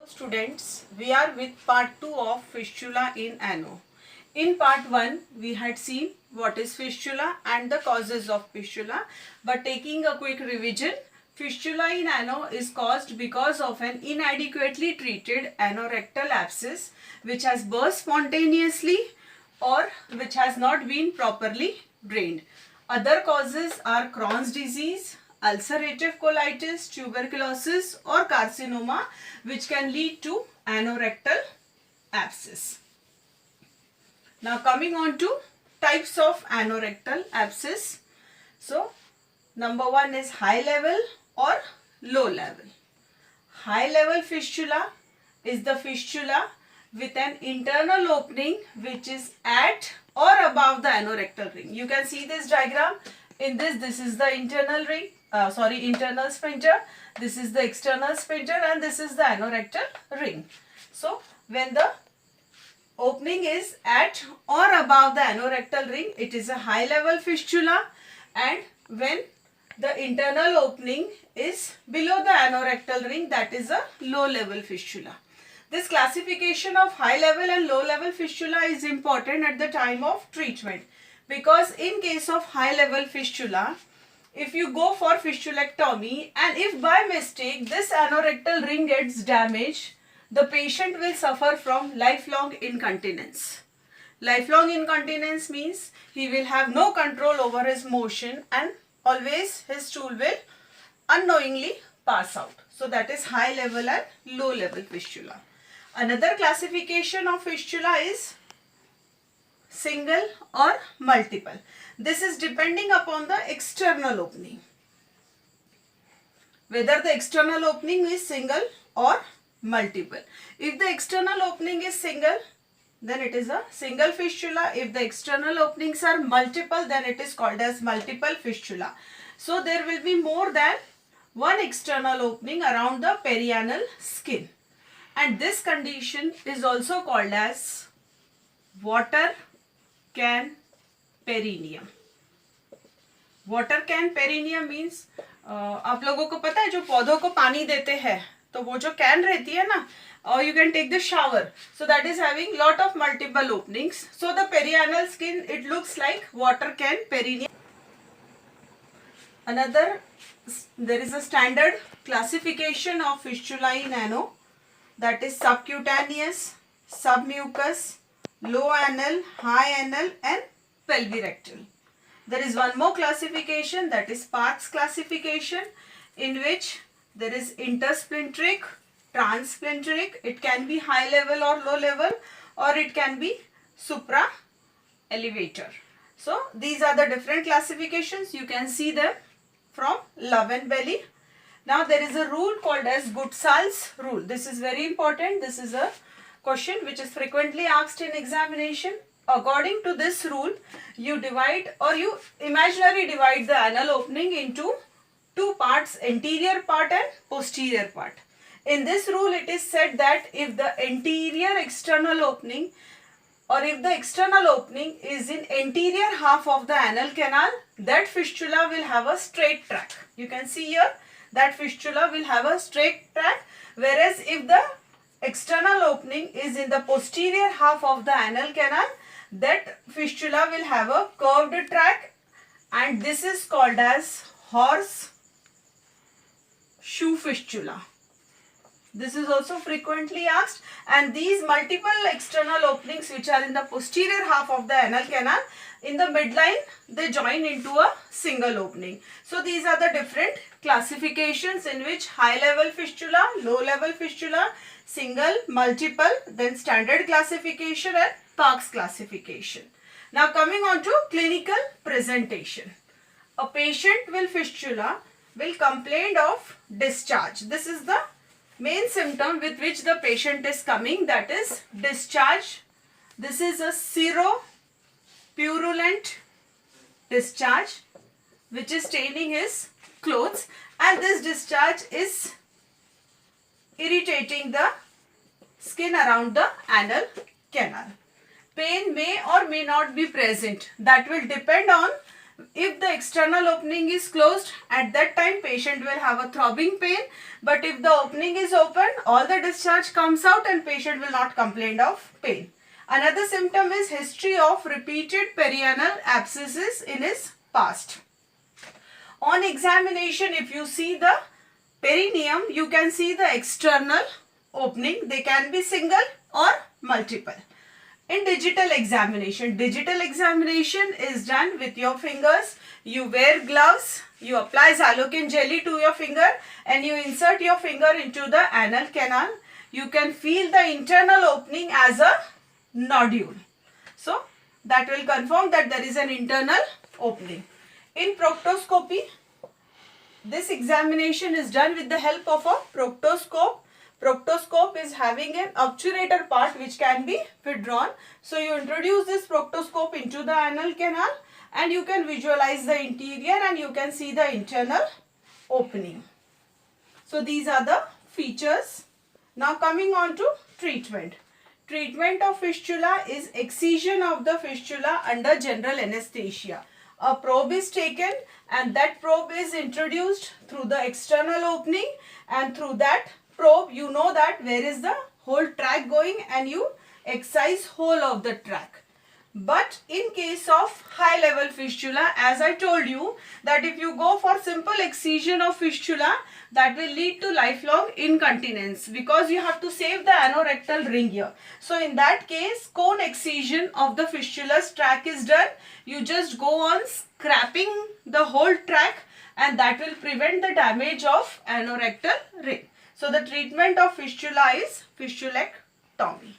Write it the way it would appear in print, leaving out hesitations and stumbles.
Students, we are with part 2 of fistula in ano. In part 1, we had seen what is fistula and the causes of fistula. But taking a quick revision, fistula in ano is caused because of an inadequately treated anorectal abscess which has burst spontaneously or which has not been properly drained. Other causes are Crohn's disease, ulcerative colitis, tuberculosis or carcinoma which can lead to anorectal abscess. Now coming on to types of anorectal abscess. So number 1 is high level or low level. High level fistula is the fistula with an internal opening which is at or above the anorectal ring. You can see this diagram. In this is the internal ring. Internal sphincter, this is the external sphincter and this is the anorectal ring. So when the opening is at or above the anorectal ring, it is a high level fistula, and when the internal opening is below the anorectal ring, that is a low level fistula. This classification of high level and low level fistula is important at the time of treatment, because in case of high level fistula, if you go for fistulectomy and if by mistake this anorectal ring gets damaged, the patient will suffer from lifelong incontinence. Lifelong incontinence means he will have no control over his motion and always his stool will unknowingly pass out. So that is high level and low level fistula. Another classification of fistula is single or multiple. This is depending upon the external opening, whether the external opening is single or multiple. If the external opening is single, then it is a single fistula. If the external openings are multiple, then it is called as multiple fistula. So there will be more than one external opening around the perianal skin, and this condition is also called as water can perineum. Water can perineum means आप लोगों को पता है जो पौधों को पानी देते हैं तो वो जो कैन रहती है ना, और you can take the shower, so that is having lot of multiple openings, so the perianal skin it looks like water can perineum. Another there is a standard classification of fistula in ano, that is subcutaneous, submucous, low anal, high anal and pelvirectal. There is one more classification, that is Parkes classification, in which there is intersplinteric, transsplinteric. It can be high level or low level, or it can be supra elevator. So these are the different classifications. You can see them from Love and Belly. Now there is a rule called as Goodsall's rule. This is very important. This is a question which is frequently asked in examination. According to this rule, you divide or you imaginarily divide the anal opening into two parts, anterior part and posterior part. In this rule, it is said that if the anterior external opening or if the external opening is in anterior half of the anal canal, that fistula will have a straight track. You can see here that fistula will have a straight track, whereas if the external opening is in the posterior half of the anal canal, that fistula will have a curved track, and this is called as horseshoe fistula. This is also frequently asked, and these multiple external openings which are in the posterior half of the anal canal, in the midline they join into a single opening. So these are the different classifications in which high level fistula, low level fistula, single, multiple, then standard classification and Parkes classification. Now coming on to clinical presentation. A patient with fistula will complain of discharge. This is the main symptom with which the patient is coming, that is discharge. This is a seropurulent discharge which is staining his clothes, and this discharge is irritating the skin around the anal canal. Pain may or may not be present. That will depend on If the external opening is closed, at that time patient will have a throbbing pain. But if the opening is open, all the discharge comes out and patient will not complain of pain. Another symptom is history of repeated perianal abscesses in his past. On examination, if you see the perineum, you can see the external opening. They can be single or multiple. In digital examination is done with your fingers. You wear gloves, you apply xylocaine jelly to your finger and you insert your finger into the anal canal. You can feel the internal opening as a nodule. So that will confirm that there is an internal opening. In proctoscopy, this examination is done with the help of a proctoscope. Proctoscope is having an obturator part which can be withdrawn. So you introduce this proctoscope into the anal canal and you can visualize the interior and you can see the internal opening. So these are the features. Now coming on to treatment. Treatment of fistula is excision of the fistula under general anesthesia. A probe is taken and that probe is introduced through the external opening, and through that probe you know that where is the whole tract going and you excise whole of the tract. But in case of high level fistula, as I told you that if you go for simple excision of fistula, that will lead to lifelong incontinence because you have to save the anorectal ring here. So in that case, cone excision of the fistulous tract is done. You just go on scraping the whole tract and that will prevent the damage of anorectal ring. So the treatment of fistula is fistulectomy.